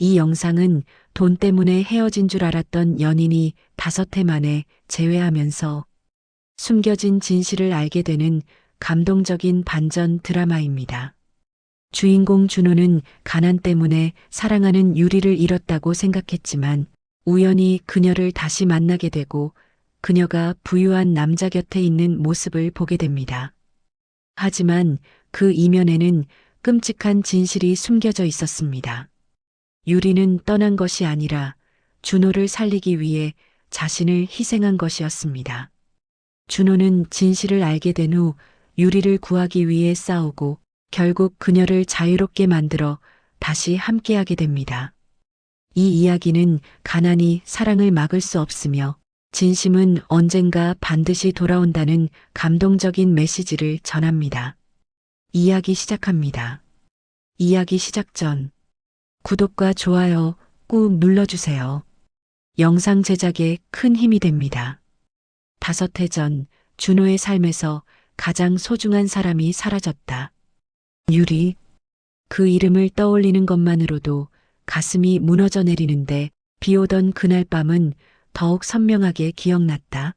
이 영상은 돈 때문에 헤어진 줄 알았던 연인이 5해 만에 재회하면서 숨겨진 진실을 알게 되는 감동적인 반전 드라마입니다. 주인공 준호는 가난 때문에 사랑하는 유리를 잃었다고 생각했지만 우연히 그녀를 다시 만나게 되고 그녀가 부유한 남자 곁에 있는 모습을 보게 됩니다. 하지만 그 이면에는 끔찍한 진실이 숨겨져 있었습니다. 유리는 떠난 것이 아니라 준호를 살리기 위해 자신을 희생한 것이었습니다. 준호는 진실을 알게 된 후 유리를 구하기 위해 싸우고 결국 그녀를 자유롭게 만들어 다시 함께하게 됩니다. 이 이야기는 가난이 사랑을 막을 수 없으며 진심은 언젠가 반드시 돌아온다는 감동적인 메시지를 전합니다. 이야기 시작합니다. 이야기 시작 전 구독과 좋아요 꾹 눌러주세요. 영상 제작에 큰 힘이 됩니다. 5해 전 준호의 삶에서 가장 소중한 사람이 사라졌다. 유리. 그 이름을 떠올리는 것만으로도 가슴이 무너져 내리는데 비 오던 그날 밤은 더욱 선명하게 기억났다.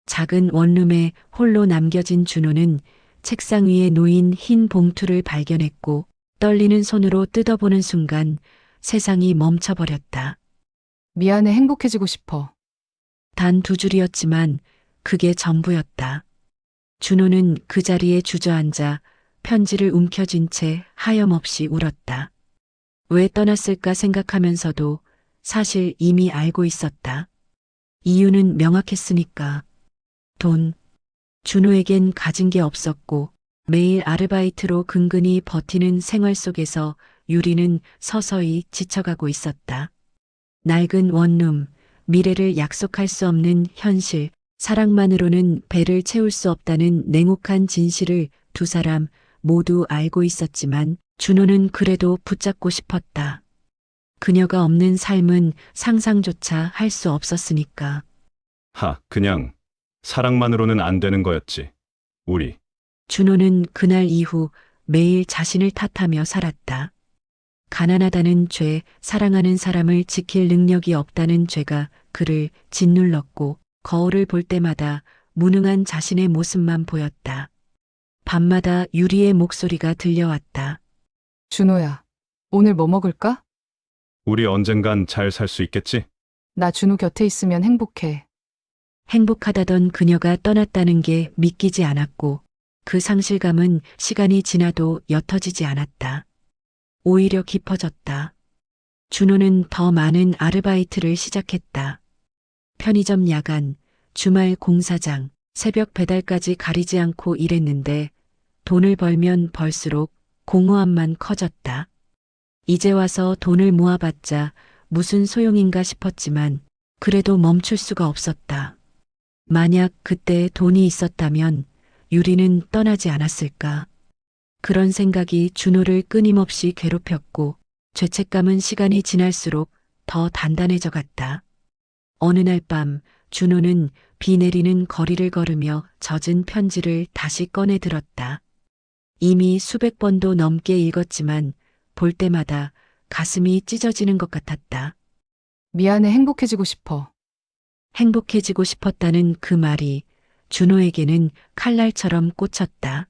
작은 원룸에 홀로 남겨진 준호는 책상 위에 놓인 흰 봉투를 발견했고 떨리는 손으로 뜯어보는 순간 세상이 멈춰버렸다. 미안해, 행복해지고 싶어. 단 2줄이었지만 그게 전부였다. 준호는 그 자리에 주저앉아 편지를 움켜쥔 채 하염없이 울었다. 왜 떠났을까 생각하면서도 사실 이미 알고 있었다. 이유는 명확했으니까. 돈. 준호에겐 가진 게 없었고 매일 아르바이트로 근근히 버티는 생활 속에서 유리는 서서히 지쳐가고 있었다. 낡은 원룸, 미래를 약속할 수 없는 현실, 사랑만으로는 배를 채울 수 없다는 냉혹한 진실을 두 사람 모두 알고 있었지만 준호는 그래도 붙잡고 싶었다. 그녀가 없는 삶은 상상조차 할 수 없었으니까. 그냥 사랑만으로는 안 되는 거였지. 우리. 준호는 그날 이후 매일 자신을 탓하며 살았다. 가난하다는 죄, 사랑하는 사람을 지킬 능력이 없다는 죄가 그를 짓눌렀고 거울을 볼 때마다 무능한 자신의 모습만 보였다. 밤마다 유리의 목소리가 들려왔다. 준호야, 오늘 뭐 먹을까? 우리 언젠간 잘 살 수 있겠지? 나 준호 곁에 있으면 행복해. 행복하다던 그녀가 떠났다는 게 믿기지 않았고 그 상실감은 시간이 지나도 옅어지지 않았다. 오히려 깊어졌다. 준호는 더 많은 아르바이트를 시작했다. 편의점 야간, 주말 공사장, 새벽 배달까지 가리지 않고 일했는데 돈을 벌면 벌수록 공허함만 커졌다. 이제 와서 돈을 모아봤자 무슨 소용인가 싶었지만 그래도 멈출 수가 없었다. 만약 그때 돈이 있었다면 유리는 떠나지 않았을까. 그런 생각이 준호를 끊임없이 괴롭혔고 죄책감은 시간이 지날수록 더 단단해져 갔다. 어느 날 밤 준호는 비 내리는 거리를 걸으며 젖은 편지를 다시 꺼내 들었다. 이미 수백 번도 넘게 읽었지만 볼 때마다 가슴이 찢어지는 것 같았다. 미안해, 행복해지고 싶어. 행복해지고 싶었다는 그 말이 준호에게는 칼날처럼 꽂혔다.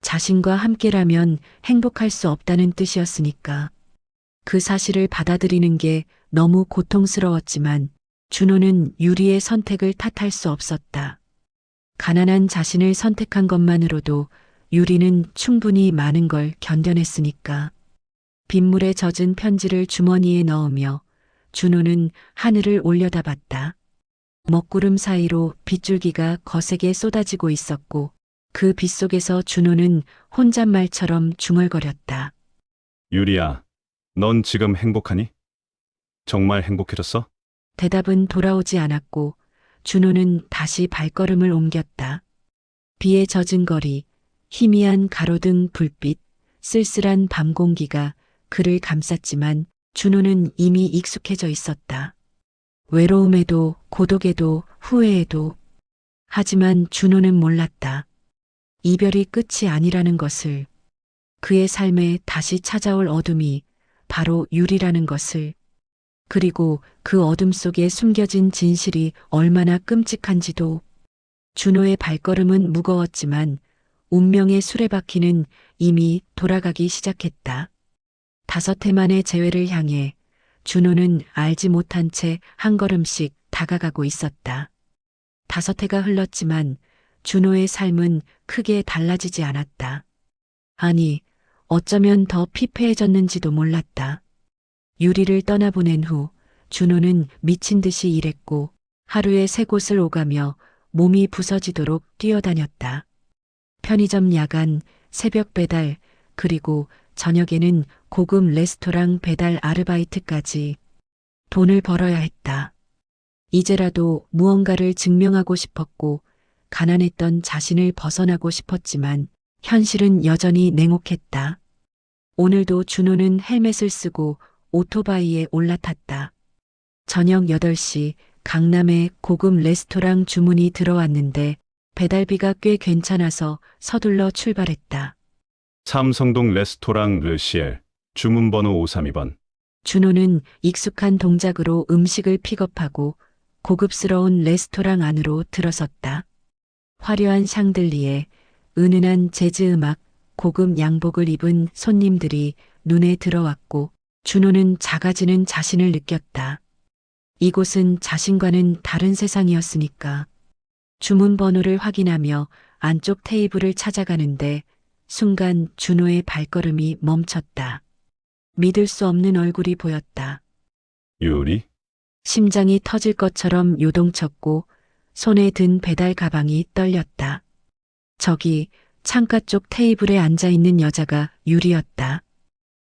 자신과 함께라면 행복할 수 없다는 뜻이었으니까. 그 사실을 받아들이는 게 너무 고통스러웠지만 준호는 유리의 선택을 탓할 수 없었다. 가난한 자신을 선택한 것만으로도 유리는 충분히 많은 걸 견뎌냈으니까. 빗물에 젖은 편지를 주머니에 넣으며 준호는 하늘을 올려다봤다. 먹구름 사이로 빗줄기가 거세게 쏟아지고 있었고 그 빗속에서 준호는 혼잣말처럼 중얼거렸다. 유리야, 넌 지금 행복하니? 정말 행복해졌어? 대답은 돌아오지 않았고 준호는 다시 발걸음을 옮겼다. 비에 젖은 거리, 희미한 가로등 불빛, 쓸쓸한 밤 공기가 그를 감쌌지만 준호는 이미 익숙해져 있었다. 외로움에도 고독에도 후회에도. 하지만 준호는 몰랐다. 이별이 끝이 아니라는 것을. 그의 삶에 다시 찾아올 어둠이 바로 유리라는 것을. 그리고 그 어둠 속에 숨겨진 진실이 얼마나 끔찍한지도. 준호의 발걸음은 무거웠지만 운명의 수레바퀴는 이미 돌아가기 시작했다. 5해 만의 재회를 향해 준호는 알지 못한 채 한 걸음씩 다가가고 있었다. 5해가 흘렀지만 준호의 삶은 크게 달라지지 않았다. 아니, 어쩌면 더 피폐해졌는지도 몰랐다. 유리를 떠나보낸 후 준호는 미친 듯이 일했고 하루에 3곳을 오가며 몸이 부서지도록 뛰어다녔다. 편의점 야간, 새벽 배달, 그리고 저녁에는 고급 레스토랑 배달 아르바이트까지. 돈을 벌어야 했다. 이제라도 무언가를 증명하고 싶었고 가난했던 자신을 벗어나고 싶었지만 현실은 여전히 냉혹했다. 오늘도 준호는 헬멧을 쓰고 오토바이에 올라탔다. 저녁 8시 강남의 고급 레스토랑 주문이 들어왔는데 배달비가 꽤 괜찮아서 서둘러 출발했다. 삼성동 레스토랑 르시엘, 주문번호 532번. 준호는 익숙한 동작으로 음식을 픽업하고 고급스러운 레스토랑 안으로 들어섰다. 화려한 샹들리에, 은은한 재즈 음악, 고급 양복을 입은 손님들이 눈에 들어왔고 준호는 작아지는 자신을 느꼈다. 이곳은 자신과는 다른 세상이었으니까. 주문 번호를 확인하며 안쪽 테이블을 찾아가는데 순간 준호의 발걸음이 멈췄다. 믿을 수 없는 얼굴이 보였다. 유리? 심장이 터질 것처럼 요동쳤고 손에 든 배달 가방이 떨렸다. 저기 창가 쪽 테이블에 앉아 있는 여자가 유리였다.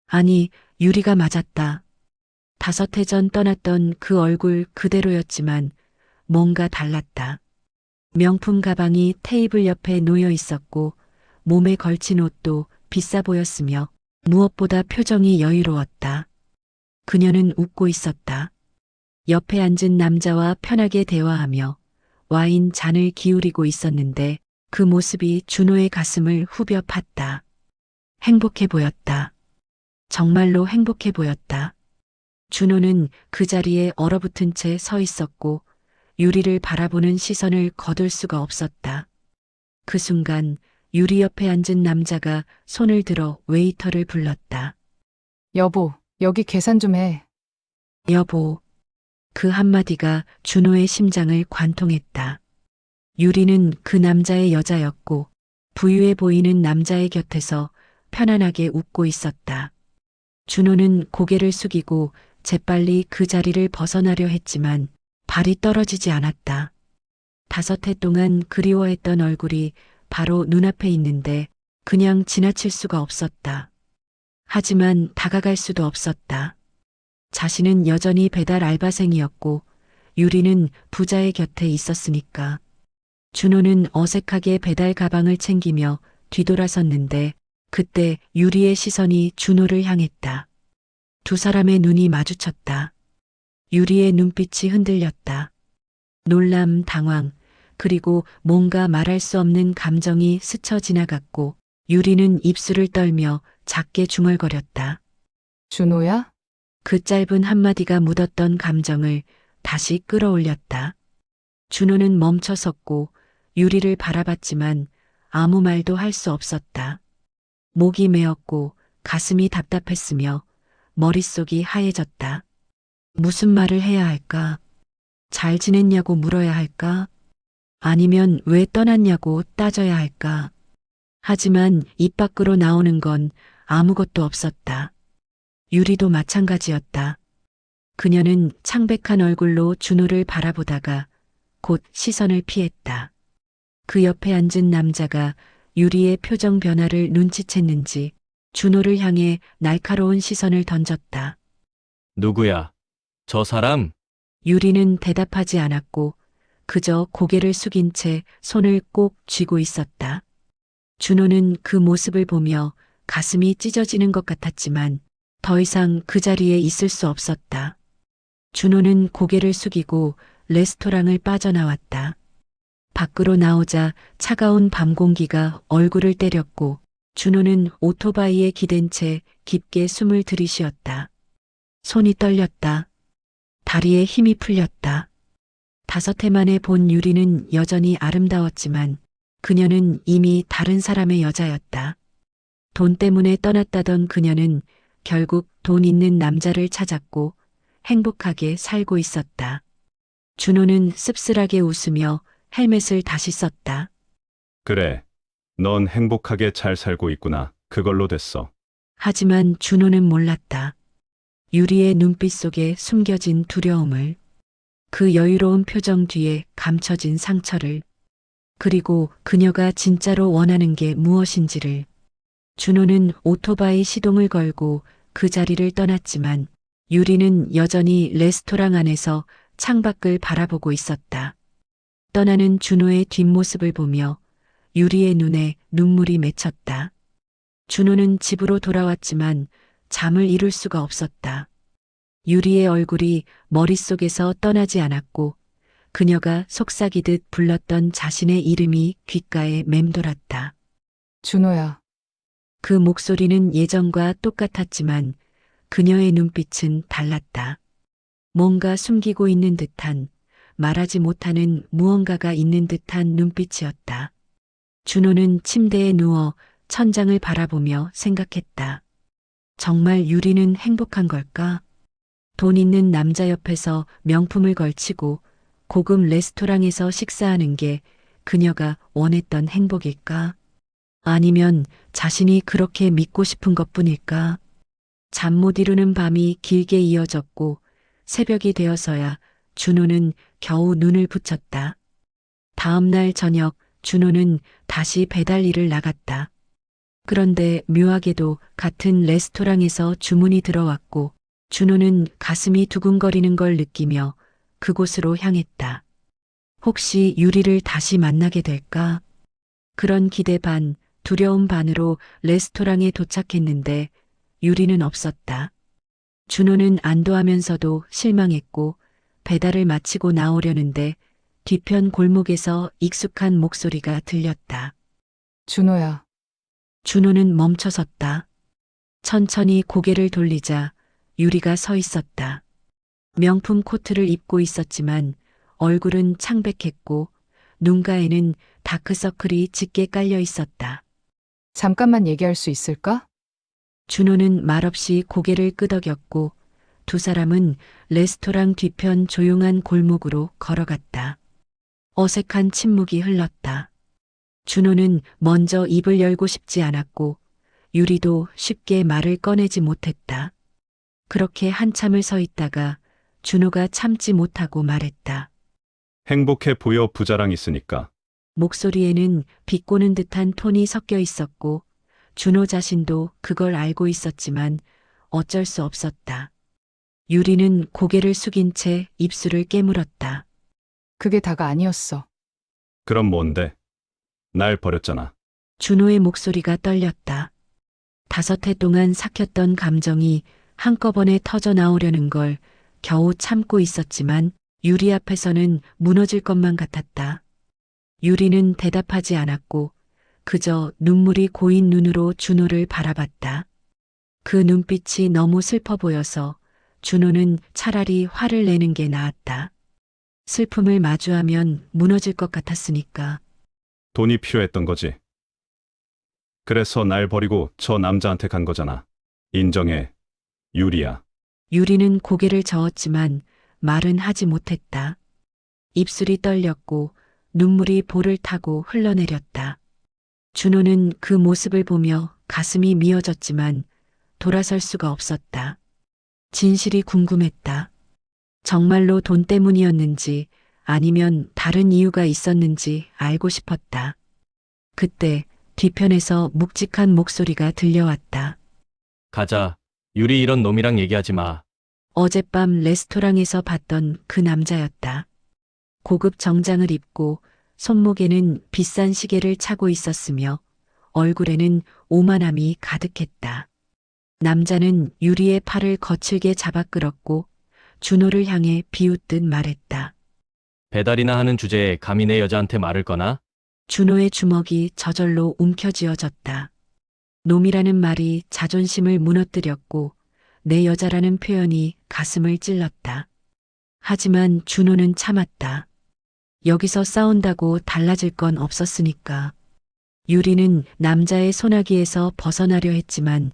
아니, 유리가 맞았다. 5해 전 떠났던 그 얼굴 그대로였지만 뭔가 달랐다. 명품 가방이 테이블 옆에 놓여 있었고 몸에 걸친 옷도 비싸 보였으며 무엇보다 표정이 여유로웠다. 그녀는 웃고 있었다. 옆에 앉은 남자와 편하게 대화하며 와인 잔을 기울이고 있었는데 그 모습이 준호의 가슴을 후벼 팠다. 행복해 보였다. 정말로 행복해 보였다. 준호는 그 자리에 얼어붙은 채 서 있었고 유리를 바라보는 시선을 거둘 수가 없었다. 그 순간 유리 옆에 앉은 남자가 손을 들어 웨이터를 불렀다. 여보, 여기 계산 좀 해. 여보. 그 한마디가 준호의 심장을 관통했다. 유리는 그 남자의 여자였고 부유해 보이는 남자의 곁에서 편안하게 웃고 있었다. 준호는 고개를 숙이고 재빨리 그 자리를 벗어나려 했지만 발이 떨어지지 않았다. 5해 동안 그리워했던 얼굴이 바로 눈앞에 있는데 그냥 지나칠 수가 없었다. 하지만 다가갈 수도 없었다. 자신은 여전히 배달 알바생이었고 유리는 부자의 곁에 있었으니까. 준호는 어색하게 배달 가방을 챙기며 뒤돌아섰는데 그때 유리의 시선이 준호를 향했다. 2 사람의 눈이 마주쳤다. 유리의 눈빛이 흔들렸다. 놀람, 당황, 그리고 뭔가 말할 수 없는 감정이 스쳐 지나갔고 유리는 입술을 떨며 작게 중얼거렸다. 준호야? 그 짧은 한마디가 묻었던 감정을 다시 끌어올렸다. 준호는 멈춰섰고 유리를 바라봤지만 아무 말도 할 수 없었다. 목이 메었고 가슴이 답답했으며 머릿속이 하얘졌다. 무슨 말을 해야 할까? 잘 지냈냐고 물어야 할까? 아니면 왜 떠났냐고 따져야 할까? 하지만 입 밖으로 나오는 건 아무것도 없었다. 유리도 마찬가지였다. 그녀는 창백한 얼굴로 준호를 바라보다가 곧 시선을 피했다. 그 옆에 앉은 남자가 유리의 표정 변화를 눈치챘는지 준호를 향해 날카로운 시선을 던졌다. 누구야? 저 사람? 유리는 대답하지 않았고 그저 고개를 숙인 채 손을 꼭 쥐고 있었다. 준호는 그 모습을 보며 가슴이 찢어지는 것 같았지만 더 이상 그 자리에 있을 수 없었다. 준호는 고개를 숙이고 레스토랑을 빠져나왔다. 밖으로 나오자 차가운 밤 공기가 얼굴을 때렸고 준호는 오토바이에 기댄 채 깊게 숨을 들이쉬었다. 손이 떨렸다. 다리에 힘이 풀렸다. 5해 만에 본 유리는 여전히 아름다웠지만 그녀는 이미 다른 사람의 여자였다. 돈 때문에 떠났다던 그녀는 결국 돈 있는 남자를 찾았고 행복하게 살고 있었다. 준호는 씁쓸하게 웃으며 헬멧을 다시 썼다. 그래. 넌 행복하게 잘 살고 있구나. 그걸로 됐어. 하지만 준호는 몰랐다. 유리의 눈빛 속에 숨겨진 두려움을, 그 여유로운 표정 뒤에 감춰진 상처를, 그리고 그녀가 진짜로 원하는 게 무엇인지를. 준호는 오토바이 시동을 걸고 그 자리를 떠났지만 유리는 여전히 레스토랑 안에서 창밖을 바라보고 있었다. 떠나는 준호의 뒷모습을 보며 유리의 눈에 눈물이 맺혔다. 준호는 집으로 돌아왔지만 잠을 이룰 수가 없었다. 유리의 얼굴이 머릿속에서 떠나지 않았고 그녀가 속삭이듯 불렀던 자신의 이름이 귓가에 맴돌았다. 준호야. 그 목소리는 예전과 똑같았지만 그녀의 눈빛은 달랐다. 뭔가 숨기고 있는 듯한, 말하지 못하는 무언가가 있는 듯한 눈빛이었다. 준호는 침대에 누워 천장을 바라보며 생각했다. 정말 유리는 행복한 걸까? 돈 있는 남자 옆에서 명품을 걸치고 고급 레스토랑에서 식사하는 게 그녀가 원했던 행복일까? 아니면 자신이 그렇게 믿고 싶은 것뿐일까? 잠 못 이루는 밤이 길게 이어졌고 새벽이 되어서야 준호는 겨우 눈을 붙였다. 다음 날 저녁 준호는 다시 배달 일을 나갔다. 그런데 묘하게도 같은 레스토랑에서 주문이 들어왔고 준호는 가슴이 두근거리는 걸 느끼며 그곳으로 향했다. 혹시 유리를 다시 만나게 될까? 그런 기대 반, 두려움 반으로 레스토랑에 도착했는데 유리는 없었다. 준호는 안도하면서도 실망했고 배달을 마치고 나오려는데 뒤편 골목에서 익숙한 목소리가 들렸다. 준호야. 준호는 멈춰섰다. 천천히 고개를 돌리자 유리가 서 있었다. 명품 코트를 입고 있었지만 얼굴은 창백했고 눈가에는 다크서클이 짙게 깔려 있었다. 잠깐만 얘기할 수 있을까? 준호는 말없이 고개를 끄덕였고 두 사람은 레스토랑 뒤편 조용한 골목으로 걸어갔다. 어색한 침묵이 흘렀다. 준호는 먼저 입을 열고 싶지 않았고 유리도 쉽게 말을 꺼내지 못했다. 그렇게 한참을 서 있다가 준호가 참지 못하고 말했다. 행복해 보여 부자랑 있으니까. 목소리에는 비꼬는 듯한 톤이 섞여 있었고 준호 자신도 그걸 알고 있었지만 어쩔 수 없었다. 유리는 고개를 숙인 채 입술을 깨물었다. 그게 다가 아니었어. 그럼 뭔데? 날 버렸잖아. 준호의 목소리가 떨렸다. 5해 동안 삭혔던 감정이 한꺼번에 터져 나오려는 걸 겨우 참고 있었지만 유리 앞에서는 무너질 것만 같았다. 유리는 대답하지 않았고 그저 눈물이 고인 눈으로 준호를 바라봤다. 그 눈빛이 너무 슬퍼 보여서 준호는 차라리 화를 내는 게 나았다. 슬픔을 마주하면 무너질 것 같았으니까. 돈이 필요했던 거지. 그래서 날 버리고 저 남자한테 간 거잖아. 인정해. 유리야. 유리는 고개를 저었지만 말은 하지 못했다. 입술이 떨렸고 눈물이 볼을 타고 흘러내렸다. 준호는 그 모습을 보며 가슴이 미어졌지만 돌아설 수가 없었다. 진실이 궁금했다. 정말로 돈 때문이었는지 아니면 다른 이유가 있었는지 알고 싶었다. 그때 뒤편에서 묵직한 목소리가 들려왔다. 가자. 유리 이런 놈이랑 얘기하지 마. 어젯밤 레스토랑에서 봤던 그 남자였다. 고급 정장을 입고 손목에는 비싼 시계를 차고 있었으며 얼굴에는 오만함이 가득했다. 남자는 유리의 팔을 거칠게 잡아 끌었고 준호를 향해 비웃듯 말했다. 배달이나 하는 주제에 감히 내 여자한테 말을 거나? 준호의 주먹이 저절로 움켜쥐어졌다. 놈이라는 말이 자존심을 무너뜨렸고 내 여자라는 표현이 가슴을 찔렀다. 하지만 준호는 참았다. 여기서 싸운다고 달라질 건 없었으니까. 유리는 남자의 소나기에서 벗어나려 했지만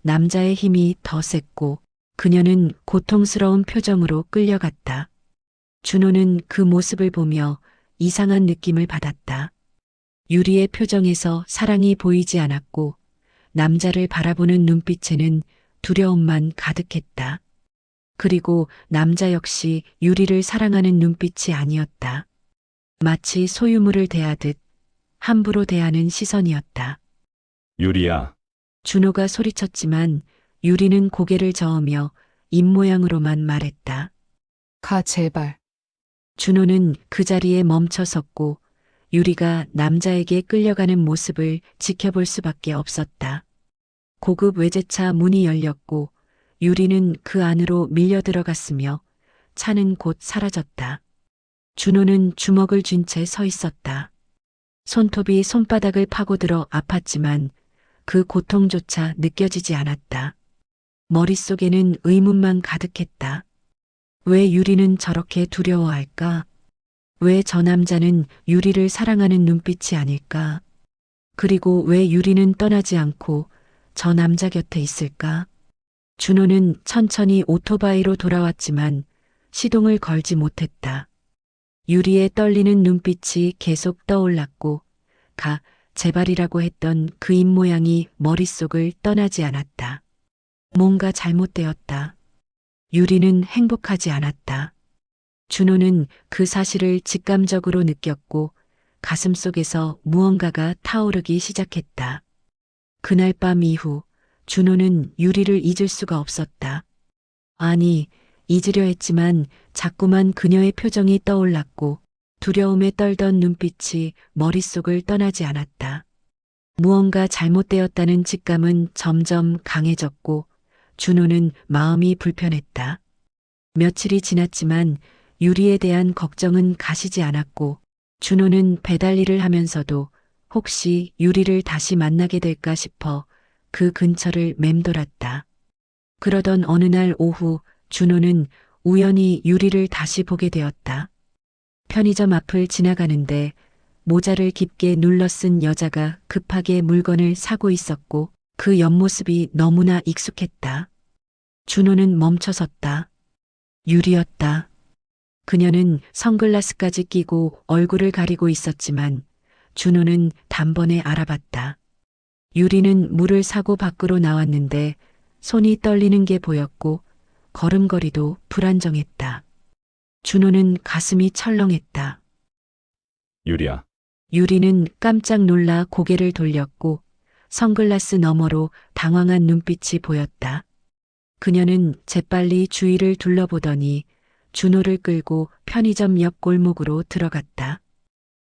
남자의 힘이 더 셌고 그녀는 고통스러운 표정으로 끌려갔다. 준호는 그 모습을 보며 이상한 느낌을 받았다. 유리의 표정에서 사랑이 보이지 않았고 남자를 바라보는 눈빛에는 두려움만 가득했다. 그리고 남자 역시 유리를 사랑하는 눈빛이 아니었다. 마치 소유물을 대하듯 함부로 대하는 시선이었다. 유리야, 준호가 소리쳤지만 유리는 고개를 저으며 입모양으로만 말했다. 가, 제발. 준호는 그 자리에 멈춰 섰고 유리가 남자에게 끌려가는 모습을 지켜볼 수밖에 없었다. 고급 외제차 문이 열렸고 유리는 그 안으로 밀려 들어갔으며 차는 곧 사라졌다. 준호는 주먹을 쥔 채 서 있었다. 손톱이 손바닥을 파고들어 아팠지만 그 고통조차 느껴지지 않았다. 머릿속에는 의문만 가득했다. 왜 유리는 저렇게 두려워할까? 왜 저 남자는 유리를 사랑하는 눈빛이 아닐까? 그리고 왜 유리는 떠나지 않고 저 남자 곁에 있을까? 준호는 천천히 오토바이로 돌아왔지만 시동을 걸지 못했다. 유리의 떨리는 눈빛이 계속 떠올랐고 가, 제발이라고 했던 그 입모양이 머릿속을 떠나지 않았다. 뭔가 잘못되었다. 유리는 행복하지 않았다. 준호는 그 사실을 직감적으로 느꼈고 가슴속에서 무언가가 타오르기 시작했다. 그날 밤 이후 준호는 유리를 잊을 수가 없었다. 아니, 잊으려 했지만 자꾸만 그녀의 표정이 떠올랐고 두려움에 떨던 눈빛이 머릿속을 떠나지 않았다. 무언가 잘못되었다는 직감은 점점 강해졌고 준호는 마음이 불편했다. 며칠이 지났지만 유리에 대한 걱정은 가시지 않았고 준호는 배달 일을 하면서도 혹시 유리를 다시 만나게 될까 싶어 그 근처를 맴돌았다. 그러던 어느 날 오후 준호는 우연히 유리를 다시 보게 되었다. 편의점 앞을 지나가는데 모자를 깊게 눌러 쓴 여자가 급하게 물건을 사고 있었고 그 옆모습이 너무나 익숙했다. 준호는 멈춰섰다. 유리였다. 그녀는 선글라스까지 끼고 얼굴을 가리고 있었지만 준호는 단번에 알아봤다. 유리는 물을 사고 밖으로 나왔는데 손이 떨리는 게 보였고 걸음걸이도 불안정했다. 준호는 가슴이 철렁했다. 유리야. 유리는 깜짝 놀라 고개를 돌렸고 선글라스 너머로 당황한 눈빛이 보였다. 그녀는 재빨리 주위를 둘러보더니 준호를 끌고 편의점 옆 골목으로 들어갔다.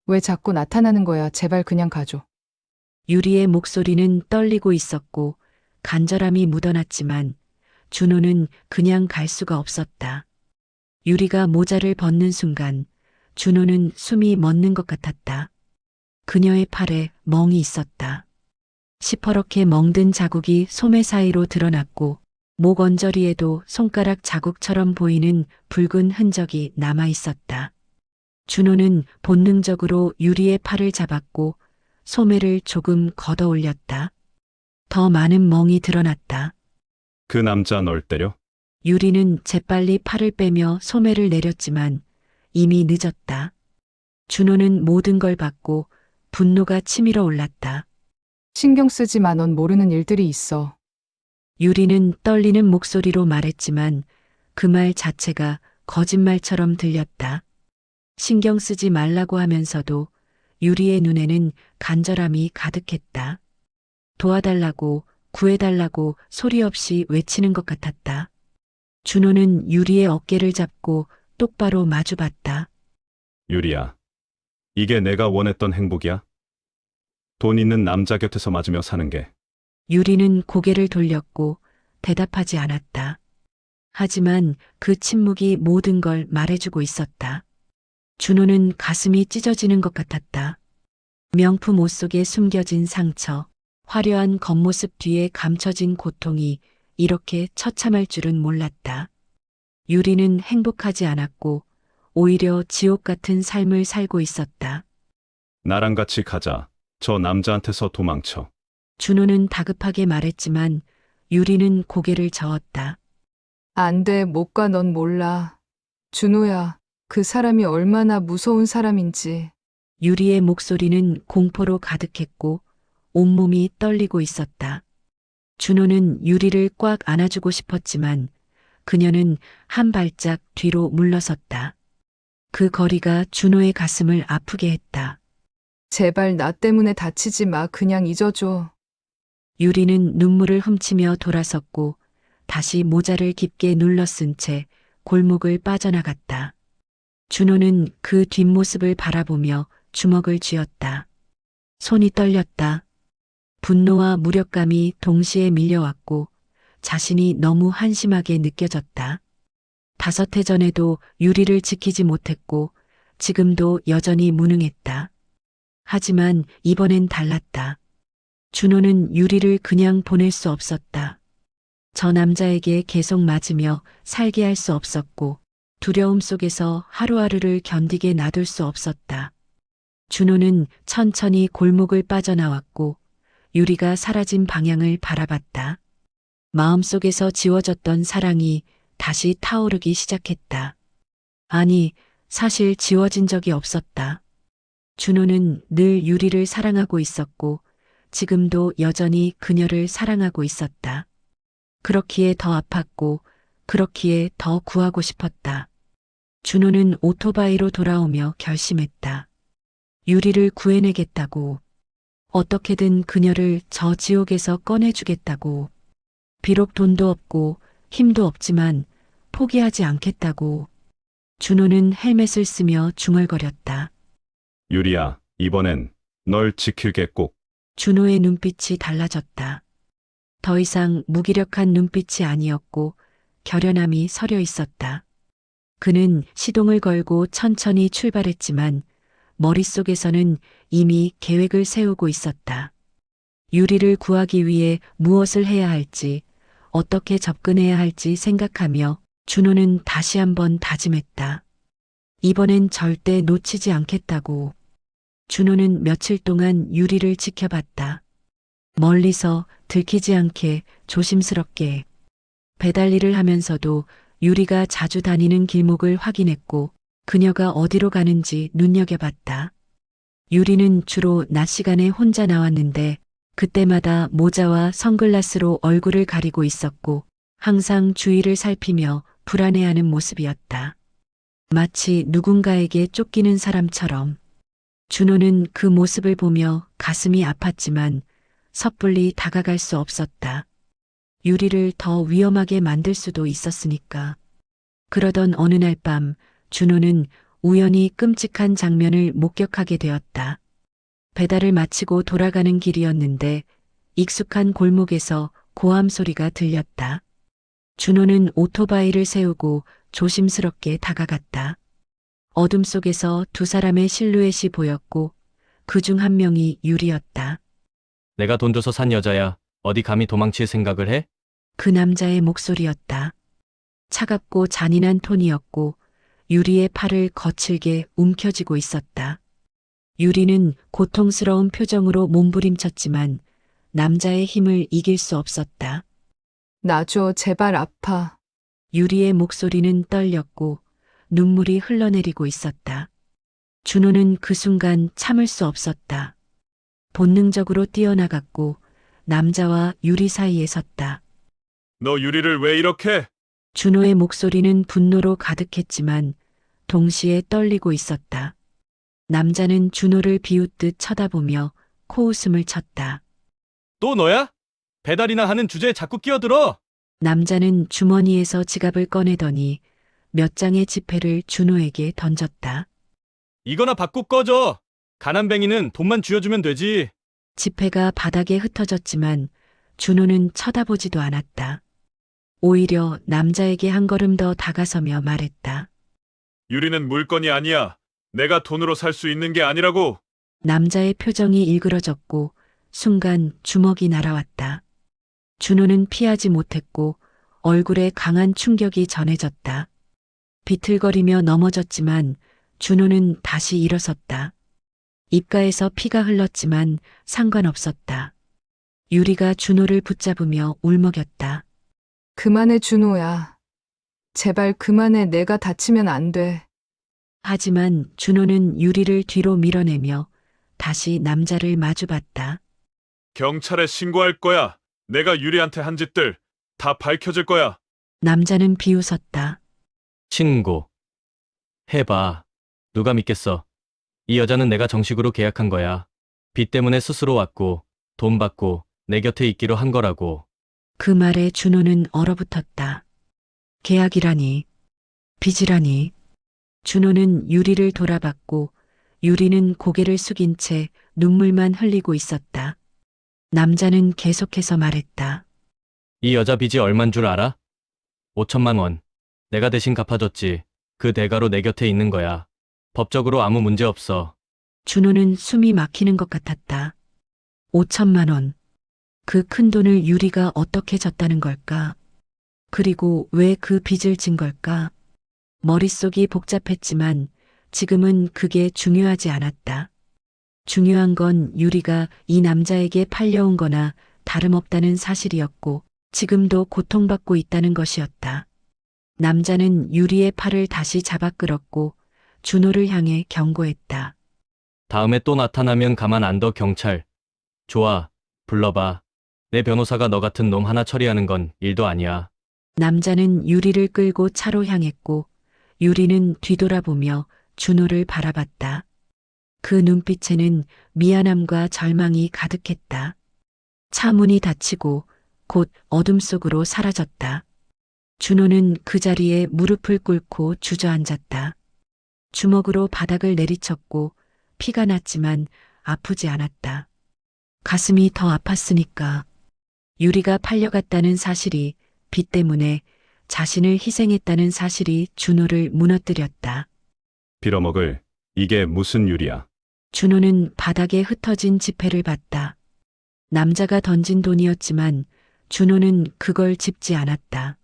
왜 자꾸 나타나는 거야? 제발 그냥 가줘. 유리의 목소리는 떨리고 있었고 간절함이 묻어났지만 준호는 그냥 갈 수가 없었다. 유리가 모자를 벗는 순간 준호는 숨이 멎는 것 같았다. 그녀의 팔에 멍이 있었다. 시퍼렇게 멍든 자국이 소매 사이로 드러났고 목 언저리에도 손가락 자국처럼 보이는 붉은 흔적이 남아 있었다. 준호는 본능적으로 유리의 팔을 잡았고 소매를 조금 걷어 올렸다. 더 많은 멍이 드러났다. 그 남자 널 때려? 유리는 재빨리 팔을 빼며 소매를 내렸지만 이미 늦었다. 준호는 모든 걸 봤고 분노가 치밀어 올랐다. 신경 쓰지 마. 넌 모르는 일들이 있어. 유리는 떨리는 목소리로 말했지만 그 말 자체가 거짓말처럼 들렸다. 신경 쓰지 말라고 하면서도 유리의 눈에는 간절함이 가득했다. 도와달라고, 구해달라고 소리 없이 외치는 것 같았다. 준호는 유리의 어깨를 잡고 똑바로 마주봤다. 유리야. 이게 내가 원했던 행복이야? 돈 있는 남자 곁에서 맞으며 사는 게. 유리는 고개를 돌렸고 대답하지 않았다. 하지만 그 침묵이 모든 걸 말해주고 있었다. 준호는 가슴이 찢어지는 것 같았다. 명품 옷 속에 숨겨진 상처, 화려한 겉모습 뒤에 감춰진 고통이 이렇게 처참할 줄은 몰랐다. 유리는 행복하지 않았고 오히려 지옥 같은 삶을 살고 있었다. 나랑 같이 가자. 저 남자한테서 도망쳐. 준호는 다급하게 말했지만 유리는 고개를 저었다. 안 돼, 못 가, 넌 몰라. 준호야, 그 사람이 얼마나 무서운 사람인지. 유리의 목소리는 공포로 가득했고 온몸이 떨리고 있었다. 준호는 유리를 꽉 안아주고 싶었지만 그녀는 한 발짝 뒤로 물러섰다. 그 거리가 준호의 가슴을 아프게 했다. 제발 나 때문에 다치지 마, 그냥 잊어줘. 유리는 눈물을 훔치며 돌아섰고 다시 모자를 깊게 눌러 쓴 채 골목을 빠져나갔다. 준호는 그 뒷모습을 바라보며 주먹을 쥐었다. 손이 떨렸다. 분노와 무력감이 동시에 밀려왔고 자신이 너무 한심하게 느껴졌다. 5해 전에도 유리를 지키지 못했고 지금도 여전히 무능했다. 하지만 이번엔 달랐다. 준호는 유리를 그냥 보낼 수 없었다. 저 남자에게 계속 맞으며 살게 할 수 없었고 두려움 속에서 하루하루를 견디게 놔둘 수 없었다. 준호는 천천히 골목을 빠져나왔고 유리가 사라진 방향을 바라봤다. 마음속에서 지워졌던 사랑이 다시 타오르기 시작했다. 아니, 사실 지워진 적이 없었다. 준호는 늘 유리를 사랑하고 있었고 지금도 여전히 그녀를 사랑하고 있었다. 그렇기에 더 아팠고 그렇기에 더 구하고 싶었다. 준호는 오토바이로 돌아오며 결심했다. 유리를 구해내겠다고. 어떻게든 그녀를 저 지옥에서 꺼내주겠다고. 비록 돈도 없고 힘도 없지만 포기하지 않겠다고. 준호는 헬멧을 쓰며 중얼거렸다. 유리야, 이번엔 널 지킬게 꼭. 준호의 눈빛이 달라졌다. 더 이상 무기력한 눈빛이 아니었고 결연함이 서려 있었다. 그는 시동을 걸고 천천히 출발했지만 머릿속에서는 이미 계획을 세우고 있었다. 유리를 구하기 위해 무엇을 해야 할지, 어떻게 접근해야 할지 생각하며 준호는 다시 한번 다짐했다. 이번엔 절대 놓치지 않겠다고. 준호는 며칠 동안 유리를 지켜봤다. 멀리서 들키지 않게 조심스럽게. 배달 일을 하면서도 유리가 자주 다니는 길목을 확인했고 그녀가 어디로 가는지 눈여겨봤다. 유리는 주로 낮 시간에 혼자 나왔는데 그때마다 모자와 선글라스로 얼굴을 가리고 있었고 항상 주위를 살피며 불안해하는 모습이었다. 마치 누군가에게 쫓기는 사람처럼. 준호는 그 모습을 보며 가슴이 아팠지만 섣불리 다가갈 수 없었다. 유리를 더 위험하게 만들 수도 있었으니까. 그러던 어느 날 밤 준호는 우연히 끔찍한 장면을 목격하게 되었다. 배달을 마치고 돌아가는 길이었는데 익숙한 골목에서 고함 소리가 들렸다. 준호는 오토바이를 세우고 조심스럽게 다가갔다. 어둠 속에서 두 사람의 실루엣이 보였고 그중 한 명이 유리였다. 내가 돈 줘서 산 여자야. 어디 감히 도망칠 생각을 해? 그 남자의 목소리였다. 차갑고 잔인한 톤이었고 유리의 팔을 거칠게 움켜쥐고 있었다. 유리는 고통스러운 표정으로 몸부림쳤지만 남자의 힘을 이길 수 없었다. 놔줘, 제발 아파. 유리의 목소리는 떨렸고 눈물이 흘러내리고 있었다. 준호는 그 순간 참을 수 없었다. 본능적으로 뛰어나갔고 남자와 유리 사이에 섰다. 너 유리를 왜 이렇게? 준호의 목소리는 분노로 가득했지만 동시에 떨리고 있었다. 남자는 준호를 비웃듯 쳐다보며 코웃음을 쳤다. 또 너야? 배달이나 하는 주제에 자꾸 끼어들어. 남자는 주머니에서 지갑을 꺼내더니 몇 장의 지폐를 준호에게 던졌다. 이거나 받고 꺼져. 가난뱅이는 돈만 쥐어주면 되지. 지폐가 바닥에 흩어졌지만 준호는 쳐다보지도 않았다. 오히려 남자에게 한 걸음 더 다가서며 말했다. 유리는 물건이 아니야. 내가 돈으로 살 수 있는 게 아니라고. 남자의 표정이 일그러졌고 순간 주먹이 날아왔다. 준호는 피하지 못했고 얼굴에 강한 충격이 전해졌다. 비틀거리며 넘어졌지만 준호는 다시 일어섰다. 입가에서 피가 흘렀지만 상관없었다. 유리가 준호를 붙잡으며 울먹였다. 그만해, 준호야. 제발 그만해. 내가 다치면 안 돼. 하지만 준호는 유리를 뒤로 밀어내며 다시 남자를 마주봤다. 경찰에 신고할 거야. 내가 유리한테 한 짓들 다 밝혀질 거야. 남자는 비웃었다. 신고. 해봐. 누가 믿겠어. 이 여자는 내가 정식으로 계약한 거야. 빚 때문에 스스로 왔고, 돈 받고, 내 곁에 있기로 한 거라고. 그 말에 준호는 얼어붙었다. 계약이라니, 빚이라니. 준호는 유리를 돌아봤고 유리는 고개를 숙인 채 눈물만 흘리고 있었다. 남자는 계속해서 말했다. 이 여자 빚이 얼만 줄 알아? 5천만 원. 내가 대신 갚아줬지. 그 대가로 내 곁에 있는 거야. 법적으로 아무 문제 없어. 준호는 숨이 막히는 것 같았다. 5천만 원. 그 큰 돈을 유리가 어떻게 졌다는 걸까? 그리고 왜 그 빚을 진 걸까? 머릿속이 복잡했지만 지금은 그게 중요하지 않았다. 중요한 건 유리가 이 남자에게 팔려온 거나 다름없다는 사실이었고 지금도 고통받고 있다는 것이었다. 남자는 유리의 팔을 다시 잡아 끌었고 준호를 향해 경고했다. 다음에 또 나타나면 가만 안 둬, 경찰. 좋아. 불러봐. 내 변호사가 너 같은 놈 하나 처리하는 건 일도 아니야. 남자는 유리를 끌고 차로 향했고 유리는 뒤돌아보며 준호를 바라봤다. 그 눈빛에는 미안함과 절망이 가득했다. 차 문이 닫히고 곧 어둠 속으로 사라졌다. 준호는 그 자리에 무릎을 꿇고 주저앉았다. 주먹으로 바닥을 내리쳤고 피가 났지만 아프지 않았다. 가슴이 더 아팠으니까. 유리가 팔려갔다는 사실이 빚 때문에 자신을 희생했다는 사실이 준호를 무너뜨렸다. 빌어먹을 이게 무슨 유리야. 준호는 바닥에 흩어진 지폐를 봤다. 남자가 던진 돈이었지만 준호는 그걸 짚지 않았다.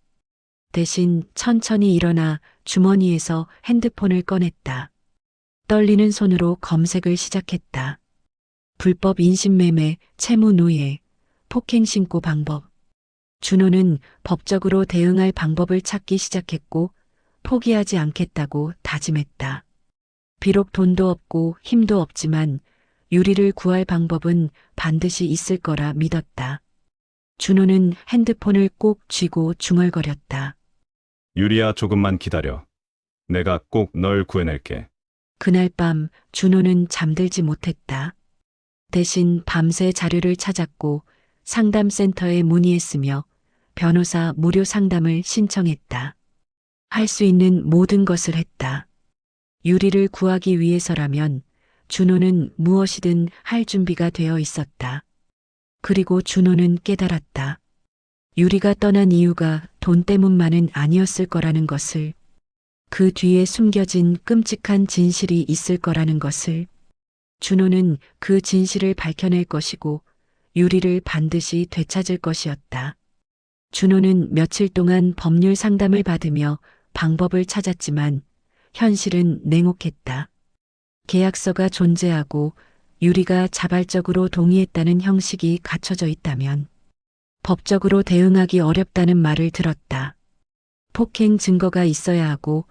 대신 천천히 일어나 주머니에서 핸드폰을 꺼냈다. 떨리는 손으로 검색을 시작했다. 불법 인신매매, 채무노예, 폭행신고 방법. 준호는 법적으로 대응할 방법을 찾기 시작했고 포기하지 않겠다고 다짐했다. 비록 돈도 없고 힘도 없지만 유리를 구할 방법은 반드시 있을 거라 믿었다. 준호는 핸드폰을 꼭 쥐고 중얼거렸다. 유리야, 조금만 기다려. 내가 꼭 널 구해낼게. 그날 밤 준호는 잠들지 못했다. 대신 밤새 자료를 찾았고 상담센터에 문의했으며 변호사 무료 상담을 신청했다. 할 수 있는 모든 것을 했다. 유리를 구하기 위해서라면 준호는 무엇이든 할 준비가 되어 있었다. 그리고 준호는 깨달았다. 유리가 떠난 이유가 돈 때문만은 아니었을 거라는 것을, 그 뒤에 숨겨진 끔찍한 진실이 있을 거라는 것을. 준호는 그 진실을 밝혀낼 것이고 유리를 반드시 되찾을 것이었다. 준호는 며칠 동안 법률 상담을 받으며 방법을 찾았지만 현실은 냉혹했다. 계약서가 존재하고 유리가 자발적으로 동의했다는 형식이 갖춰져 있다면 법적으로 대응하기 어렵다는 말을 들었다. 폭행 증거가 있어야 하고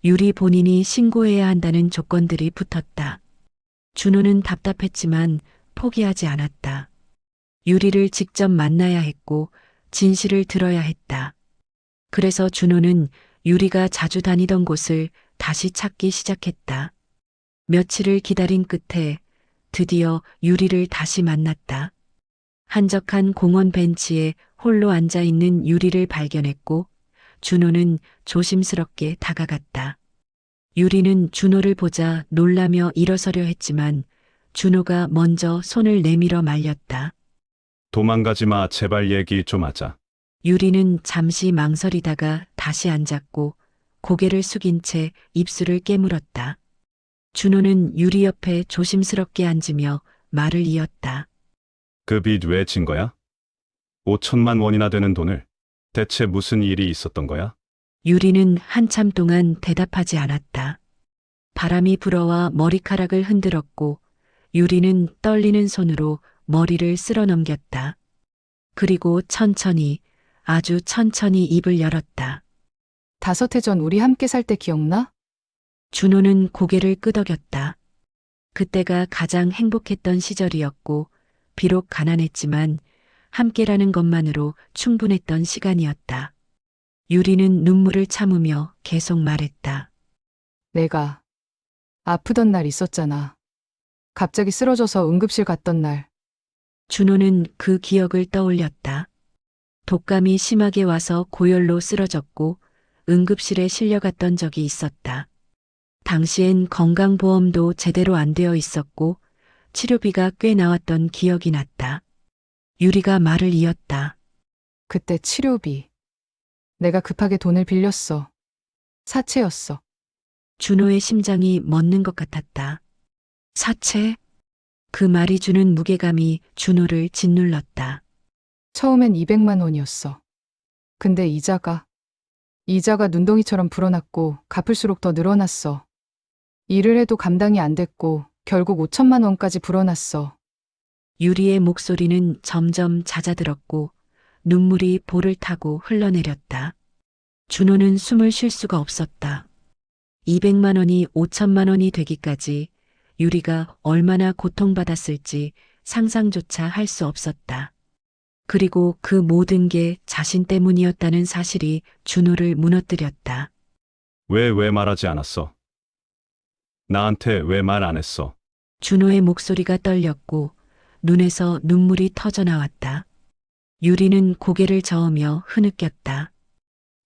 유리 본인이 신고해야 한다는 조건들이 붙었다. 준호는 답답했지만 포기하지 않았다. 유리를 직접 만나야 했고 진실을 들어야 했다. 그래서 준호는 유리가 자주 다니던 곳을 다시 찾기 시작했다. 며칠을 기다린 끝에 드디어 유리를 다시 만났다. 한적한 공원 벤치에 홀로 앉아 있는 유리를 발견했고 준호는 조심스럽게 다가갔다. 유리는 준호를 보자 놀라며 일어서려 했지만 준호가 먼저 손을 내밀어 말렸다. 도망가지 마. 제발 얘기 좀 하자. 유리는 잠시 망설이다가 다시 앉았고 고개를 숙인 채 입술을 깨물었다. 준호는 유리 옆에 조심스럽게 앉으며 말을 이었다. 그 빚 왜 진 거야? 5천만 원이나 되는 돈을 대체 무슨 일이 있었던 거야? 유리는 한참 동안 대답하지 않았다. 바람이 불어와 머리카락을 흔들었고 유리는 떨리는 손으로 머리를 쓸어 넘겼다. 그리고 천천히, 아주 천천히 입을 열었다. 5해 전 우리 함께 살 때 기억나? 준호는 고개를 끄덕였다. 그때가 가장 행복했던 시절이었고, 비록 가난했지만 함께라는 것만으로 충분했던 시간이었다. 유리는 눈물을 참으며 계속 말했다. 내가 아프던 날 있었잖아. 갑자기 쓰러져서 응급실 갔던 날. 준호는 그 기억을 떠올렸다. 독감이 심하게 와서 고열로 쓰러졌고 응급실에 실려갔던 적이 있었다. 당시엔 건강보험도 제대로 안 되어 있었고 치료비가 꽤 나왔던 기억이 났다. 유리가 말을 이었다. 그때 치료비. 내가 급하게 돈을 빌렸어. 사채였어. 준호의 심장이 멎는 것 같았다. 사채? 그 말이 주는 무게감이 준호를 짓눌렀다. 처음엔 200만 원이었어. 근데 이자가 눈덩이처럼 불어났고 갚을수록 더 늘어났어. 일을 해도 감당이 안 됐고 결국 5천만 원까지 불어났어. 유리의 목소리는 점점 잦아들었고 눈물이 볼을 타고 흘러내렸다. 준호는 숨을 쉴 수가 없었다. 200만 원이 5천만 원이 되기까지 유리가 얼마나 고통받았을지 상상조차 할 수 없었다. 그리고 그 모든 게 자신 때문이었다는 사실이 준호를 무너뜨렸다. 왜 말하지 않았어? 나한테 왜 말 안 했어? 준호의 목소리가 떨렸고 눈에서 눈물이 터져나왔다. 유리는 고개를 저으며 흐느꼈다.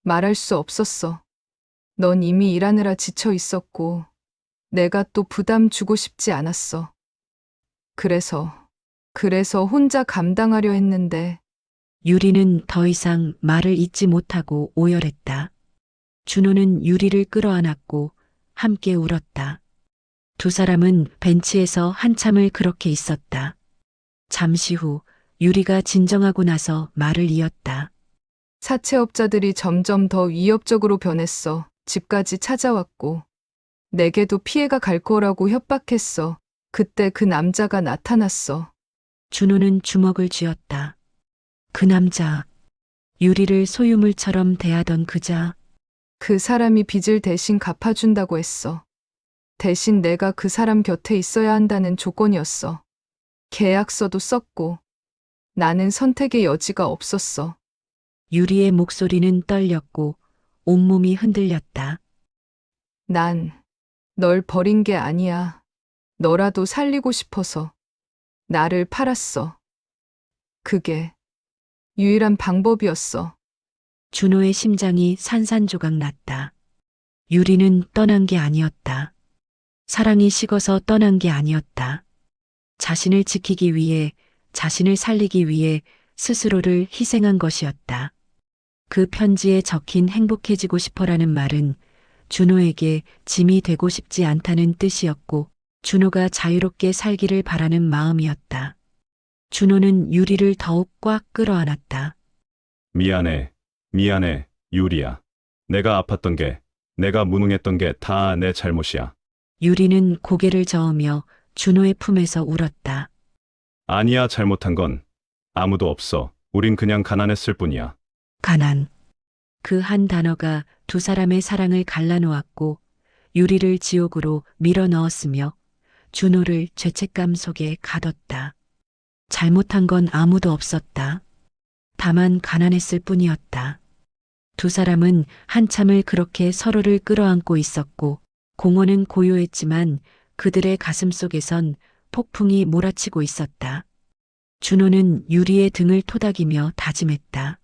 말할 수 없었어. 넌 이미 일하느라 지쳐 있었고 내가 또 부담 주고 싶지 않았어. 그래서 혼자 감당하려 했는데 유리는 더 이상 말을 잇지 못하고 오열했다. 준호는 유리를 끌어안았고 함께 울었다. 두 사람은 벤치에서 한참을 그렇게 있었다. 잠시 후 유리가 진정하고 나서 말을 이었다. 사채업자들이 점점 더 위협적으로 변했어. 집까지 찾아왔고 내게도 피해가 갈 거라고 협박했어. 그때 그 남자가 나타났어. 준호는 주먹을 쥐었다. 그 남자, 유리를 소유물처럼 대하던 그자, 그 사람이 빚을 대신 갚아준다고 했어. 대신 내가 그 사람 곁에 있어야 한다는 조건이었어. 계약서도 썼고 나는 선택의 여지가 없었어. 유리의 목소리는 떨렸고 온몸이 흔들렸다. 난 널 버린 게 아니야. 너라도 살리고 싶어서 나를 팔았어. 그게 유일한 방법이었어. 준호의 심장이 산산조각 났다. 유리는 떠난 게 아니었다. 사랑이 식어서 떠난 게 아니었다. 자신을 지키기 위해, 자신을 살리기 위해 스스로를 희생한 것이었다. 그 편지에 적힌 행복해지고 싶어라는 말은 준호에게 짐이 되고 싶지 않다는 뜻이었고 준호가 자유롭게 살기를 바라는 마음이었다. 준호는 유리를 더욱 꽉 끌어안았다. 미안해, 유리야. 내가 아팠던 게, 내가 무능했던 게 다 내 잘못이야. 유리는 고개를 저으며 준호의 품에서 울었다. 아니야, 잘못한 건 아무도 없어. 우린 그냥 가난했을 뿐이야. 가난. 그 한 단어가 두 사람의 사랑을 갈라놓았고 유리를 지옥으로 밀어 넣었으며 준호를 죄책감 속에 가뒀다. 잘못한 건 아무도 없었다. 다만 가난했을 뿐이었다. 두 사람은 한참을 그렇게 서로를 끌어안고 있었고 공원은 고요했지만 그들의 가슴 속에선 폭풍이 몰아치고 있었다. 준호는 유리의 등을 토닥이며 다짐했다.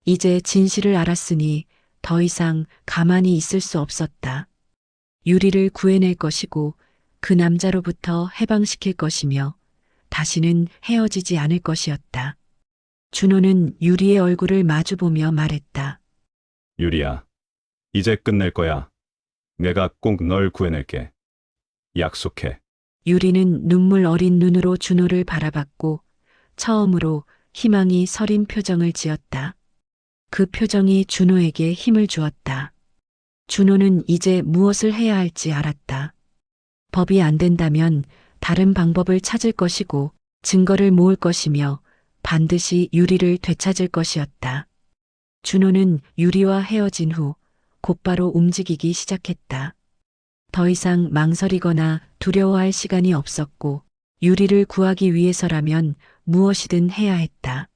이제 진실을 알았으니 더 이상 가만히 있을 수 없었다. 유리를 구해낼 것이고 그 남자로부터 해방시킬 것이며 다시는 헤어지지 않을 것이었다. 준호는 유리의 얼굴을 마주보며 말했다. 유리야, 이제 끝낼 거야. 내가 꼭 널 구해낼게. 약속해. 유리는 눈물 어린 눈으로 준호를 바라봤고 처음으로 희망이 서린 표정을 지었다. 그 표정이 준호에게 힘을 주었다. 준호는 이제 무엇을 해야 할지 알았다. 법이 안 된다면 다른 방법을 찾을 것이고 증거를 모을 것이며 반드시 유리를 되찾을 것이었다. 준호는 유리와 헤어진 후 곧바로 움직이기 시작했다. 더 이상 망설이거나 두려워할 시간이 없었고 유리를 구하기 위해서라면 무엇이든 해야 했다.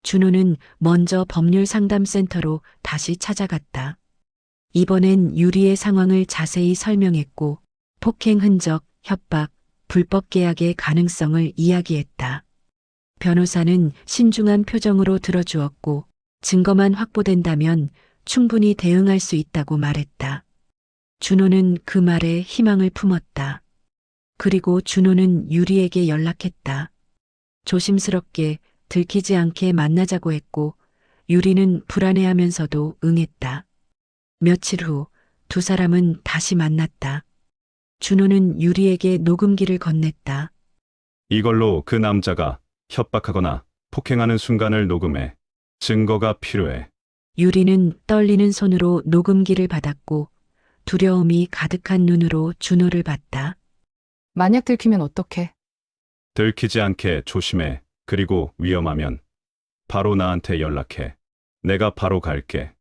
준호는 먼저 법률상담센터로 다시 찾아갔다. 이번엔 유리의 상황을 자세히 설명했고 폭행 흔적, 협박, 불법 계약의 가능성을 이야기했다. 변호사는 신중한 표정으로 들어주었고 증거만 확보된다면 충분히 대응할 수 있다고 말했다. 준호는 그 말에 희망을 품었다. 그리고 준호는 유리에게 연락했다. 조심스럽게 들키지 않게 만나자고 했고 유리는 불안해하면서도 응했다. 며칠 후 두 사람은 다시 만났다. 준호는 유리에게 녹음기를 건넸다. 이걸로 그 남자가 협박하거나 폭행하는 순간을 녹음해. 증거가 필요해. 유리는 떨리는 손으로 녹음기를 받았고 두려움이 가득한 눈으로 준호를 봤다. 만약 들키면 어떡해? 들키지 않게 조심해. 그리고 위험하면 바로 나한테 연락해. 내가 바로 갈게.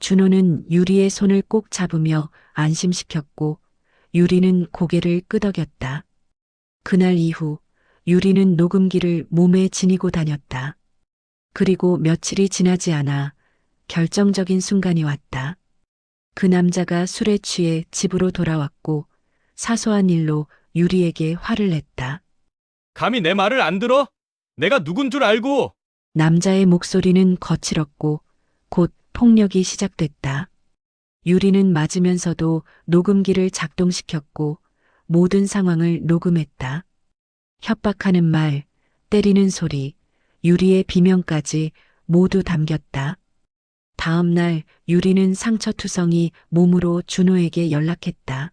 준호는 유리의 손을 꼭 잡으며 안심시켰고 유리는 고개를 끄덕였다. 그날 이후 유리는 녹음기를 몸에 지니고 다녔다. 그리고 며칠이 지나지 않아 결정적인 순간이 왔다. 그 남자가 술에 취해 집으로 돌아왔고 사소한 일로 유리에게 화를 냈다. 감히 내 말을 안 들어? 내가 누군 줄 알고! 남자의 목소리는 거칠었고 곧 폭력이 시작됐다. 유리는 맞으면서도 녹음기를 작동시켰고 모든 상황을 녹음했다. 협박하는 말, 때리는 소리, 유리의 비명까지 모두 담겼다. 다음 날 유리는 상처투성이 몸으로 준호에게 연락했다.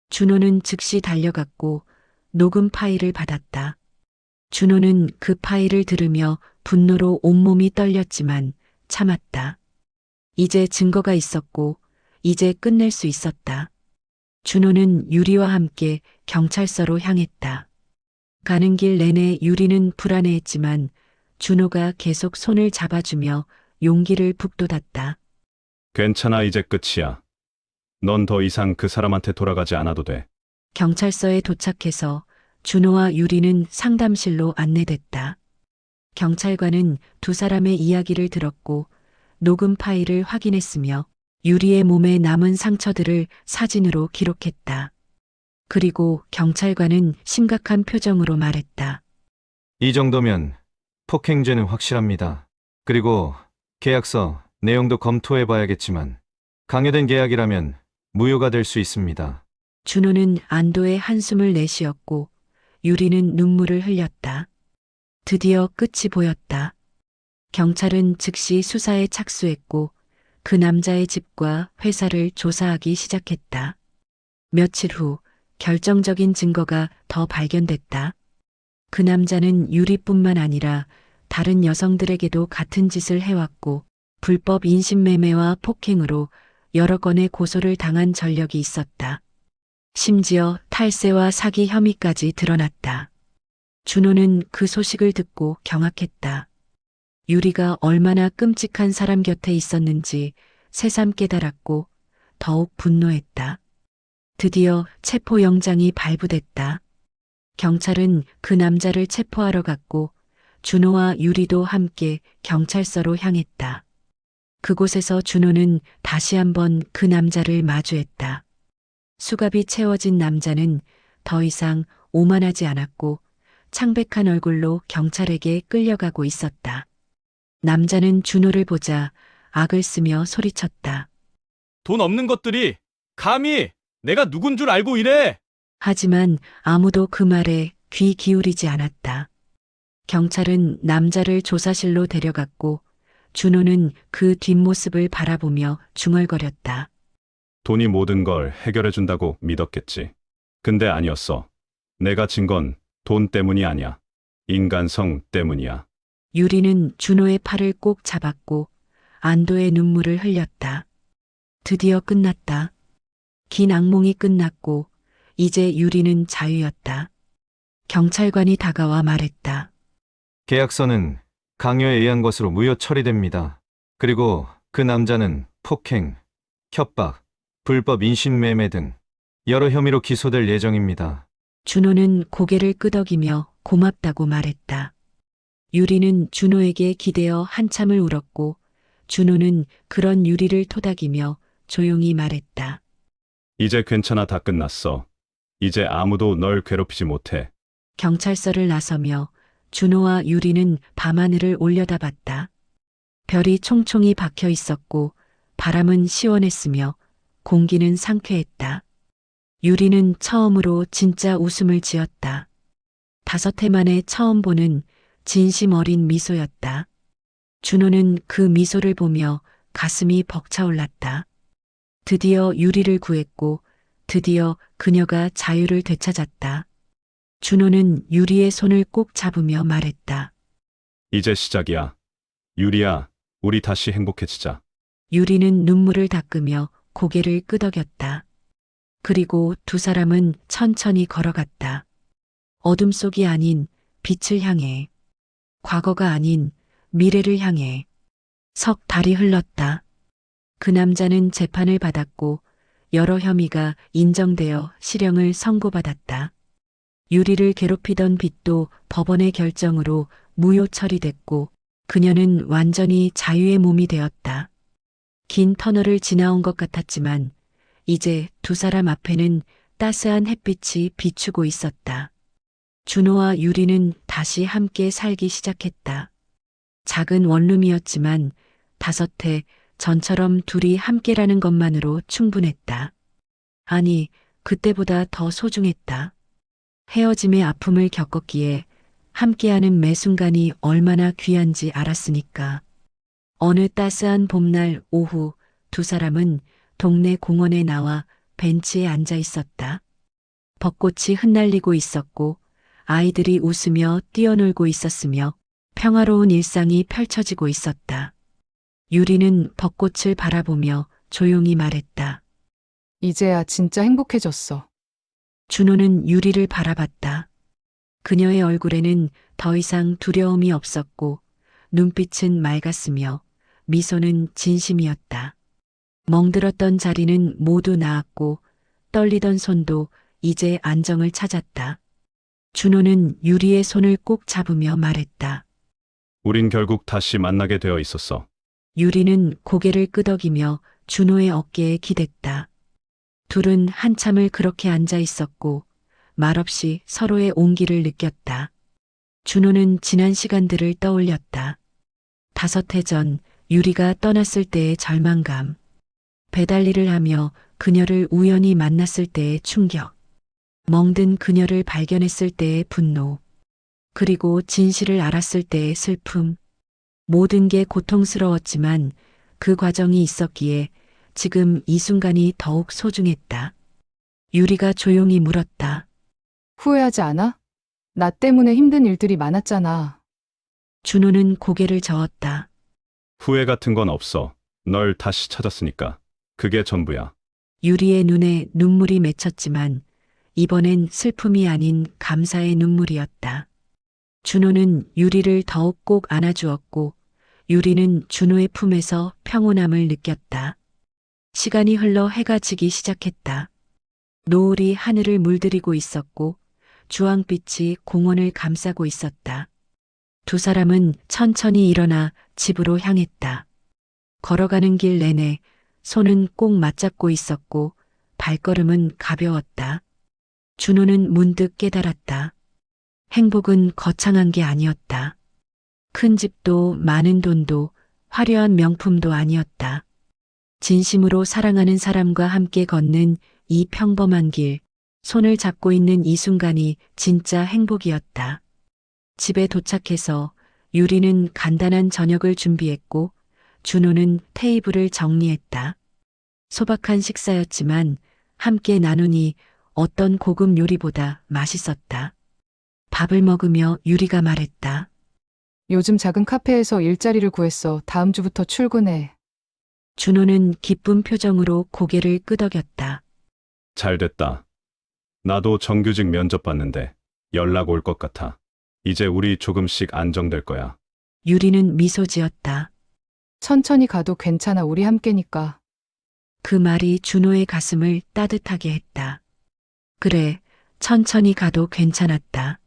준호는 즉시 달려갔고 녹음 파일을 받았다. 준호는 그 파일을 들으며 분노로 온몸이 떨렸지만 참았다. 이제 증거가 있었고 이제 끝낼 수 있었다. 준호는 유리와 함께 경찰서로 향했다. 가는 길 내내 유리는 불안해했지만 준호가 계속 손을 잡아주며 용기를 북돋았다. 괜찮아, 이제 끝이야. 넌 더 이상 그 사람한테 돌아가지 않아도 돼. 경찰서에 도착해서 준호와 유리는 상담실로 안내됐다. 경찰관은 두 사람의 이야기를 들었고 녹음 파일을 확인했으며 유리의 몸에 남은 상처들을 사진으로 기록했다. 그리고 경찰관은 심각한 표정으로 말했다. 이 정도면 폭행죄는 확실합니다. 그리고 계약서 내용도 검토해 봐야겠지만 강요된 계약이라면 무효가 될 수 있습니다. 준호는 안도의 한숨을 내쉬었고 유리는 눈물을 흘렸다. 드디어 끝이 보였다. 경찰은 즉시 수사에 착수했고 그 남자의 집과 회사를 조사하기 시작했다. 며칠 후 결정적인 증거가 더 발견됐다. 그 남자는 유리뿐만 아니라 다른 여성들에게도 같은 짓을 해왔고 불법 인신매매와 폭행으로 여러 건의 고소를 당한 전력이 있었다. 심지어 탈세와 사기 혐의까지 드러났다. 준호는 그 소식을 듣고 경악했다. 유리가 얼마나 끔찍한 사람 곁에 있었는지 새삼 깨달았고 더욱 분노했다. 드디어 체포영장이 발부됐다. 경찰은 그 남자를 체포하러 갔고 준호와 유리도 함께 경찰서로 향했다. 그곳에서 준호는 다시 한번 그 남자를 마주했다. 수갑이 채워진 남자는 더 이상 오만하지 않았고 창백한 얼굴로 경찰에게 끌려가고 있었다. 남자는 준호를 보자 악을 쓰며 소리쳤다. 돈 없는 것들이 감히 내가 누군 줄 알고 이래! 하지만 아무도 그 말에 귀 기울이지 않았다. 경찰은 남자를 조사실로 데려갔고 준호는 그 뒷모습을 바라보며 중얼거렸다. 돈이 모든 걸 해결해준다고 믿었겠지. 근데 아니었어. 내가 진 건 돈 때문이 아니야. 인간성 때문이야. 유리는 준호의 팔을 꼭 잡았고 안도의 눈물을 흘렸다. 드디어 끝났다. 긴 악몽이 끝났고 이제 유리는 자유였다. 경찰관이 다가와 말했다. 계약서는 강요에 의한 것으로 무효 처리됩니다. 그리고 그 남자는 폭행, 협박, 불법 인신매매 등 여러 혐의로 기소될 예정입니다. 준호는 고개를 끄덕이며 고맙다고 말했다. 유리는 준호에게 기대어 한참을 울었고 준호는 그런 유리를 토닥이며 조용히 말했다. 이제 괜찮아, 다 끝났어. 이제 아무도 널 괴롭히지 못해. 경찰서를 나서며 준호와 유리는 밤하늘을 올려다봤다. 별이 총총히 박혀 있었고 바람은 시원했으며 공기는 상쾌했다. 유리는 처음으로 진짜 웃음을 지었다. 5해 만에 처음 보는 진심 어린 미소였다. 준호는 그 미소를 보며 가슴이 벅차올랐다. 드디어 유리를 구했고 드디어 그녀가 자유를 되찾았다. 준호는 유리의 손을 꼭 잡으며 말했다. 이제 시작이야. 유리야, 우리 다시 행복해지자. 유리는 눈물을 닦으며 고개를 끄덕였다. 그리고 두 사람은 천천히 걸어갔다. 어둠 속이 아닌 빛을 향해. 과거가 아닌 미래를 향해. 석 달이 흘렀다. 그 남자는 재판을 받았고 여러 혐의가 인정되어 실형을 선고받았다. 유리를 괴롭히던 빚도 법원의 결정으로 무효 처리됐고 그녀는 완전히 자유의 몸이 되었다. 긴 터널을 지나온 것 같았지만 이제 두 사람 앞에는 따스한 햇빛이 비추고 있었다. 준호와 유리는 다시 함께 살기 시작했다. 작은 원룸이었지만 5해 전처럼 둘이 함께라는 것만으로 충분했다. 아니, 그때보다 더 소중했다. 헤어짐의 아픔을 겪었기에 함께하는 매 순간이 얼마나 귀한지 알았으니까. 어느 따스한 봄날 오후 두 사람은 동네 공원에 나와 벤치에 앉아 있었다. 벚꽃이 흩날리고 있었고 아이들이 웃으며 뛰어놀고 있었으며 평화로운 일상이 펼쳐지고 있었다. 유리는 벚꽃을 바라보며 조용히 말했다. 이제야 진짜 행복해졌어. 준호는 유리를 바라봤다. 그녀의 얼굴에는 더 이상 두려움이 없었고 눈빛은 맑았으며 미소는 진심이었다. 멍들었던 자리는 모두 나았고 떨리던 손도 이제 안정을 찾았다. 준호는 유리의 손을 꼭 잡으며 말했다. 우린 결국 다시 만나게 되어 있었어. 유리는 고개를 끄덕이며 준호의 어깨에 기댔다. 둘은 한참을 그렇게 앉아 있었고 말없이 서로의 온기를 느꼈다. 준호는 지난 시간들을 떠올렸다. 5해 전 유리가 떠났을 때의 절망감, 배달 일을 하며 그녀를 우연히 만났을 때의 충격, 멍든 그녀를 발견했을 때의 분노, 그리고 진실을 알았을 때의 슬픔. 모든 게 고통스러웠지만 그 과정이 있었기에 지금 이 순간이 더욱 소중했다. 유리가 조용히 물었다. 후회하지 않아? 나 때문에 힘든 일들이 많았잖아. 준호는 고개를 저었다. 후회 같은 건 없어. 널 다시 찾았으니까. 그게 전부야. 유리의 눈에 눈물이 맺혔지만 이번엔 슬픔이 아닌 감사의 눈물이었다. 준호는 유리를 더욱 꼭 안아주었고 유리는 준호의 품에서 평온함을 느꼈다. 시간이 흘러 해가 지기 시작했다. 노을이 하늘을 물들이고 있었고 주황빛이 공원을 감싸고 있었다. 두 사람은 천천히 일어나 집으로 향했다. 걸어가는 길 내내 손은 꼭 맞잡고 있었고 발걸음은 가벼웠다. 준호는 문득 깨달았다. 행복은 거창한 게 아니었다. 큰 집도 많은 돈도 화려한 명품도 아니었다. 진심으로 사랑하는 사람과 함께 걷는 이 평범한 길, 손을 잡고 있는 이 순간이 진짜 행복이었다. 집에 도착해서 유리는 간단한 저녁을 준비했고 준호는 테이블을 정리했다. 소박한 식사였지만 함께 나누니 어떤 고급 요리보다 맛있었다. 밥을 먹으며 유리가 말했다. 요즘 작은 카페에서 일자리를 구했어. 다음 주부터 출근해. 준호는 기쁜 표정으로 고개를 끄덕였다. 잘 됐다. 나도 정규직 면접 봤는데 연락 올 것 같아. 이제 우리 조금씩 안정될 거야. 유리는 미소 지었다. 천천히 가도 괜찮아. 우리 함께니까. 그 말이 준호의 가슴을 따뜻하게 했다. 그래, 천천히 가도 괜찮았다.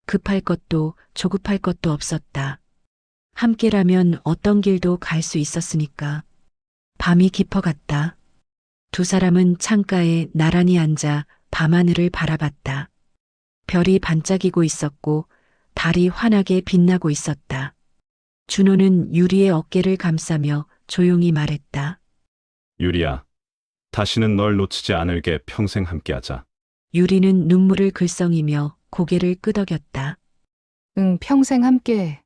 급할 것도 조급할 것도 없었다. 함께라면 어떤 길도 갈 수 있었으니까. 밤이 깊어갔다. 두 사람은 창가에 나란히 앉아 밤하늘을 바라봤다. 별이 반짝이고 있었고 달이 환하게 빛나고 있었다. 준호는 유리의 어깨를 감싸며 조용히 말했다. 유리야, 다시는 널 놓치지 않을게. 평생 함께하자. 유리는 눈물을 글썽이며 고개를 끄덕였다. 응, 평생 함께해.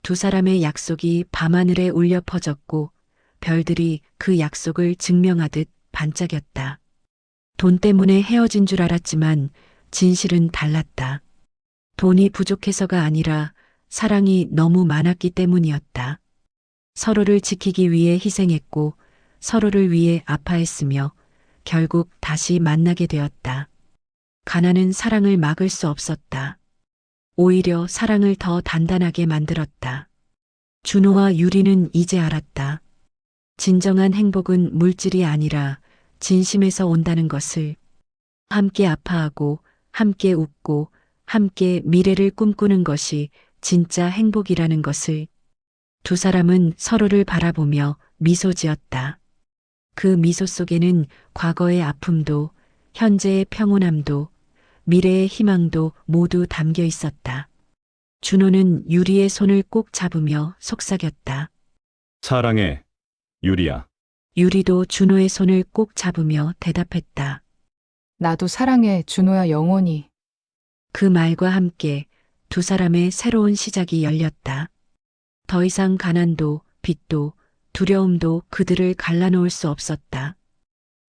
두 사람의 약속이 밤하늘에 울려 퍼졌고 별들이 그 약속을 증명하듯 반짝였다. 돈 때문에 헤어진 줄 알았지만 진실은 달랐다. 돈이 부족해서가 아니라 사랑이 너무 많았기 때문이었다. 서로를 지키기 위해 희생했고 서로를 위해 아파했으며 결국 다시 만나게 되었다. 가난은 사랑을 막을 수 없었다. 오히려 사랑을 더 단단하게 만들었다. 준호와 유리는 이제 알았다. 진정한 행복은 물질이 아니라 진심에서 온다는 것을. 함께 아파하고 함께 웃고 함께 미래를 꿈꾸는 것이 진짜 행복이라는 것을. 두 사람은 서로를 바라보며 미소 지었다. 그 미소 속에는 과거의 아픔도 현재의 평온함도 미래의 희망도 모두 담겨 있었다. 준호는 유리의 손을 꼭 잡으며 속삭였다. 사랑해, 유리야. 유리도 준호의 손을 꼭 잡으며 대답했다. 나도 사랑해. 준호야, 영원히. 그 말과 함께 두 사람의 새로운 시작이 열렸다. 더 이상 가난도 빚도 두려움도 그들을 갈라놓을 수 없었다.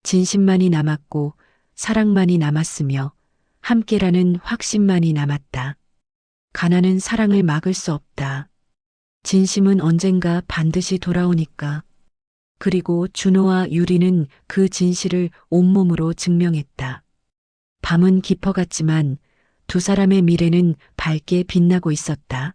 진심만이 남았고 사랑만이 남았으며 함께라는 확신만이 남았다. 가난은 사랑을 막을 수 없다. 진심은 언젠가 반드시 돌아오니까. 그리고 준호와 유리는 그 진실을 온몸으로 증명했다. 밤은 깊어갔지만 두 사람의 미래는 밝게 빛나고 있었다.